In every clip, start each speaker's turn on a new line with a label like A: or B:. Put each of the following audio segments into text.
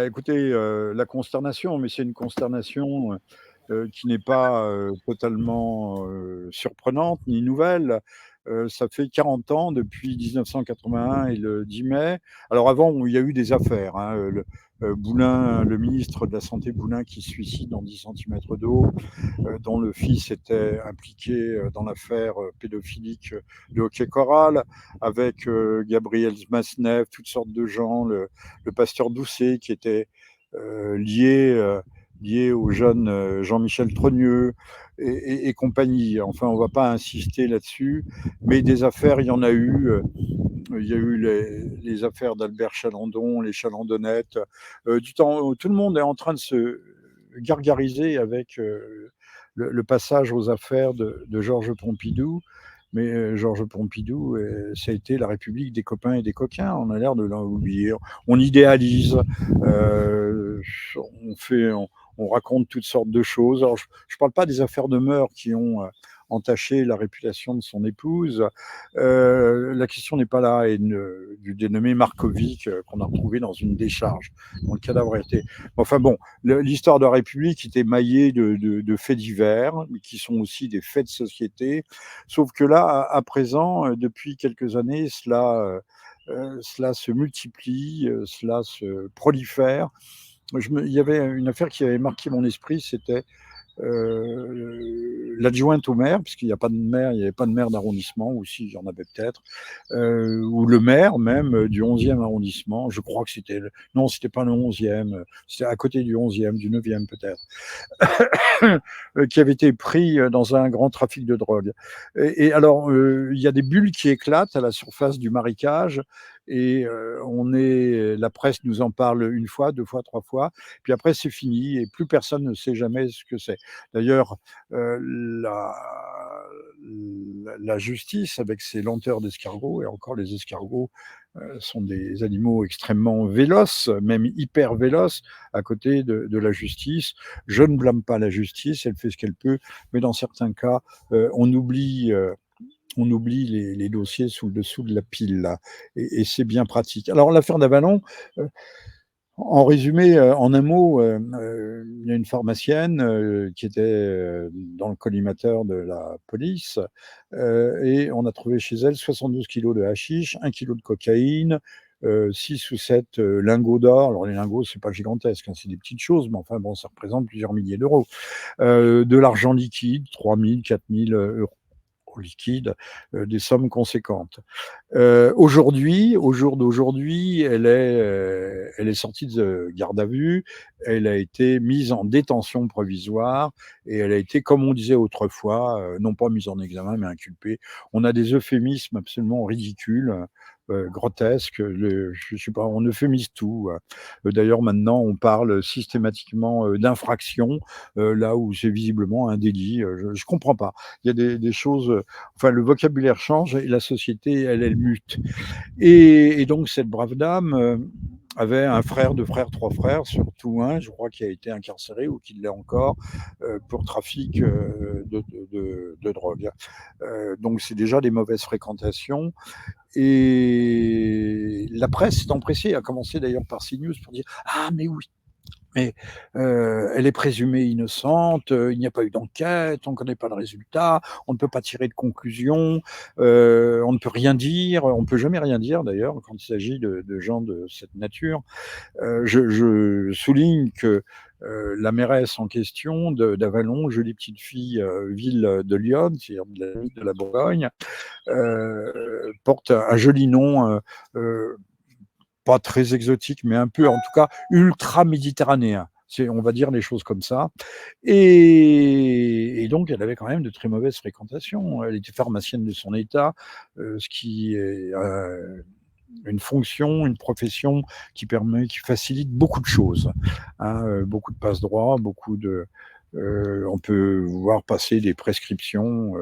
A: Bah, écoutez, la consternation, mais c'est une consternation, qui n'est pas, totalement, surprenante ni nouvelle. Ça fait 40 ans depuis 1981 et le 10 mai. Alors avant, il y a eu des affaires, hein, Boulin, le ministre de la santé Boulin qui se suicide dans 10 centimètres d'eau, dont le fils était impliqué, dans l'affaire, pédophilique, de Hockey Choral, avec, Gabriel Zmasnev, toutes sortes de gens, le pasteur Doucet qui était, lié, lié au jeune, Jean-Michel Trogneux et compagnie. Enfin, on ne va pas insister là-dessus, mais des affaires, il y en a eu, il y a eu les affaires d'Albert Chalandon, les Chalandonnettes, du temps où tout le monde est en train de se gargariser avec, le passage aux affaires de Georges Pompidou. Mais Georges Pompidou, ça a été la République des copains et des coquins. On a l'air de l'oublier. On idéalise, euh, on fait, on raconte toutes sortes de choses. Alors, je ne parle pas des affaires de mœurs qui ont entaché la réputation de son épouse. La question n'est pas là. Et du dénommé Markovic qu'on a retrouvé dans une décharge, dont le cadavre a été. Enfin bon, l'histoire de la République était maillée de faits divers, mais qui sont aussi des faits de société. Sauf que là, à présent, depuis quelques années, cela se multiplie, cela se prolifère. Il y avait une affaire qui avait marqué mon esprit, c'était l'adjointe au maire, puisqu'il n'y a pas de maire, il n'y avait pas de maire d'arrondissement, ou si, il y en avait peut-être, ou le maire même du 11e arrondissement, je crois que c'était, non, c'était pas le 11e, c'était à côté du 11e, du 9e peut-être, qui avait été pris dans un grand trafic de drogue. Et alors, il y a des bulles qui éclatent à la surface du marécage, et la presse nous en parle une fois, deux fois, trois fois, puis après c'est fini et plus personne ne sait jamais ce que c'est. D'ailleurs, la, la justice, avec ses lenteurs d'escargot, et encore les escargots sont des animaux extrêmement véloces, même hyper véloces, à côté de la justice. Je ne blâme pas la justice, elle fait ce qu'elle peut, mais dans certains cas, on oublie les dossiers sous le dessous de la pile, là, et c'est bien pratique. Alors, l'affaire d'Avalon, en résumé, en un mot, il y a une pharmacienne qui était dans le collimateur de la police, et on a trouvé chez elle 72 kilos de hashish, 1 kilo de cocaïne, 6 ou 7 lingots d'or. Alors les lingots, c'est pas gigantesque, hein, c'est des petites choses, mais enfin bon, ça représente plusieurs milliers d'euros. De l'argent liquide, 3 000, 4 000 euros liquide, des sommes conséquentes. Aujourd'hui, au jour d'aujourd'hui, elle est sortie de garde à vue, elle a été mise en détention provisoire et elle a été, comme on disait autrefois, non pas mise en examen, mais inculpée. On a des euphémismes absolument ridicules, grotesques. Je sais pas, on euphémise tout. D'ailleurs, maintenant, on parle systématiquement d'infraction, là où c'est visiblement un délit. Je comprends pas. Il y a des choses, enfin, le vocabulaire change et la société, elle mute. Et donc, cette brave dame avait un frère, deux frères, trois frères, surtout un, je crois, qui a été incarcéré ou qui l'est encore, pour trafic de drogue. Donc, c'est déjà des mauvaises fréquentations. Et la presse s'est empressée, a commencé d'ailleurs par CNews pour dire ah, mais oui, mais elle est présumée innocente, il n'y a pas eu d'enquête, on ne connaît pas le résultat, on ne peut pas tirer de conclusion, on ne peut rien dire, on ne peut jamais rien dire d'ailleurs quand il s'agit de gens de cette nature. Je souligne que la mairesse en question d'Avalon, jolie petite fille, ville de Lyon, c'est-à-dire de la Bourgogne, porte un joli nom, pas très exotique, mais un peu, en tout cas, ultra méditerranéen. On va dire les choses comme ça. Et donc, elle avait quand même de très mauvaises fréquentations. Elle était pharmacienne de son état, ce qui est une fonction, une profession qui facilite beaucoup de choses, hein, beaucoup de passe-droits, beaucoup de, on peut voir passer des prescriptions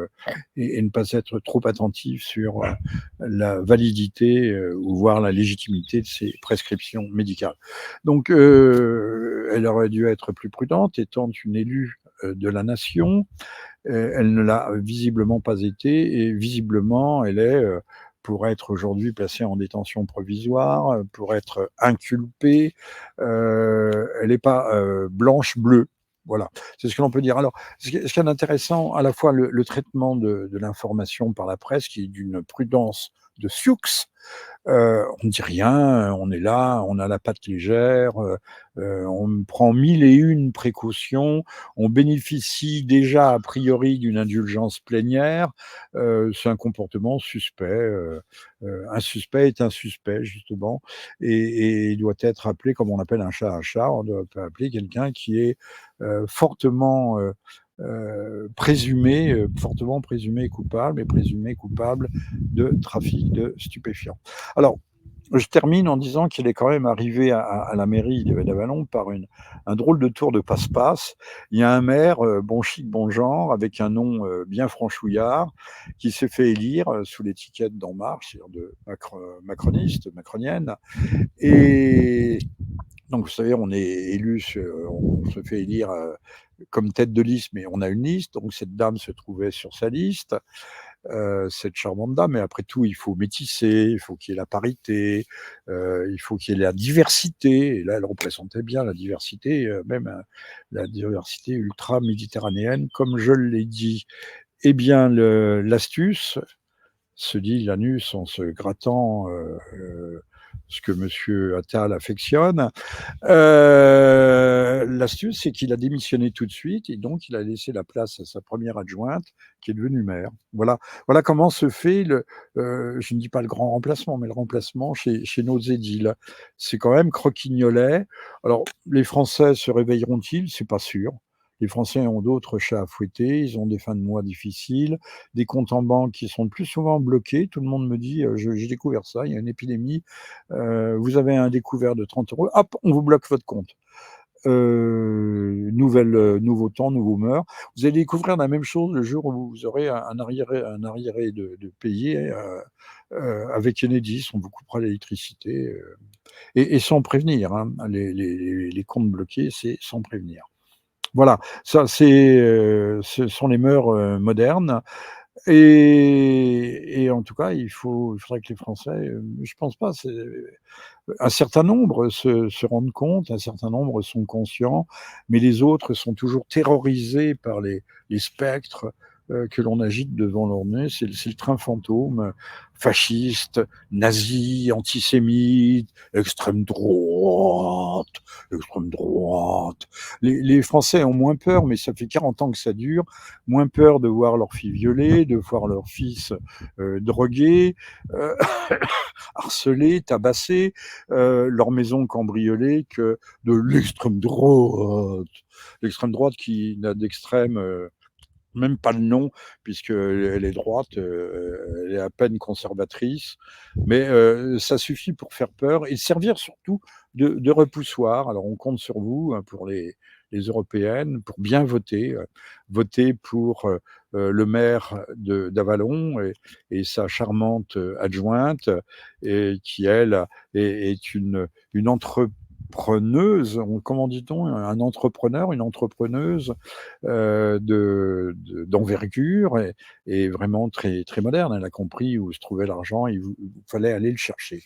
A: et ne pas être trop attentif sur la validité ou voir la légitimité de ces prescriptions médicales. Donc, elle aurait dû être plus prudente, étant une élue de la nation. Elle ne l'a visiblement pas été et visiblement, elle est pour être aujourd'hui placée en détention provisoire, pour être inculpée. Elle n'est pas, blanche-bleue. Voilà, c'est ce que l'on peut dire. Alors, ce qui est intéressant, à la fois le traitement de l'information par la presse qui est d'une prudence de sioux. On ne dit rien, on est là, on a la patte légère, on prend mille et une précautions, on bénéficie déjà a priori d'une indulgence plénière, c'est un comportement suspect, un suspect est un suspect justement et il doit être appelé comme on appelle un chat, on doit pas appeler quelqu'un qui est, fortement, fortement présumé coupable et présumé coupable de trafic de stupéfiants. Alors, je termine en disant qu'il est quand même arrivé à la mairie d'Avallon par un drôle de tour de passe-passe. Il y a un maire, bon chic, bon genre, avec un nom bien franchouillard, qui s'est fait élire sous l'étiquette d'En Marche, c'est-à-dire de macroniste, macronienne. Et donc, vous savez, on est élu, on se fait élire comme tête de liste, mais on a une liste. Donc, cette dame se trouvait sur sa liste. Cette charmante dame. Mais après tout, il faut métisser, il faut qu'il y ait la parité, il faut qu'il y ait la diversité. Et là, elle représentait bien la diversité, même la diversité ultra-méditerranéenne, comme je l'ai dit. Eh bien, l'astuce, se dit l'anus en se grattant ce que Monsieur Attal affectionne. L'astuce, c'est qu'il a démissionné tout de suite et donc il a laissé la place à sa première adjointe qui est devenue maire. Voilà comment se fait je ne dis pas le grand remplacement, mais le remplacement chez nos édiles. C'est quand même croquignolet. Alors, les Français se réveilleront-ils? C'est pas sûr. Les Français ont d'autres chats à fouetter, ils ont des fins de mois difficiles, des comptes en banque qui sont le plus souvent bloqués. Tout le monde me dit, j'ai découvert ça, il y a une épidémie, vous avez un découvert de 30 euros, hop, on vous bloque votre compte. Nouveau temps, nouveau mœurs. Vous allez découvrir la même chose le jour où vous aurez un arriéré de payer avec Enedis, on vous coupera l'électricité et sans prévenir. Hein, les comptes bloqués, c'est sans prévenir. Voilà, ça ce sont les mœurs modernes. Et en tout cas, il faudrait que les Français, je pense pas, un certain nombre se rendent compte, un certain nombre sont conscients, mais les autres sont toujours terrorisés par les spectres que l'on agite devant leur nez. C'est le train fantôme, fasciste, nazi, antisémite, extrême droite. Les Français ont moins peur, mais ça fait 40 ans que ça dure, moins peur de voir leur fille violée, de voir leur fils drogué, euh, harcelé, tabassé, leur maison cambriolée, que de l'extrême droite. L'extrême droite qui n'a d'extrême même pas le nom, puisqu'elle est droite, elle est à peine conservatrice, mais ça suffit pour faire peur et servir surtout de repoussoir. Alors on compte sur vous hein, pour les européennes, pour bien voter, voter pour le maire d'Avallon et sa charmante adjointe, et qui, elle, est une entrepreneuse, comment dit-on, un entrepreneur, une entrepreneuse d'envergure et vraiment très, très moderne. Elle a compris où se trouvait l'argent, il fallait aller le chercher.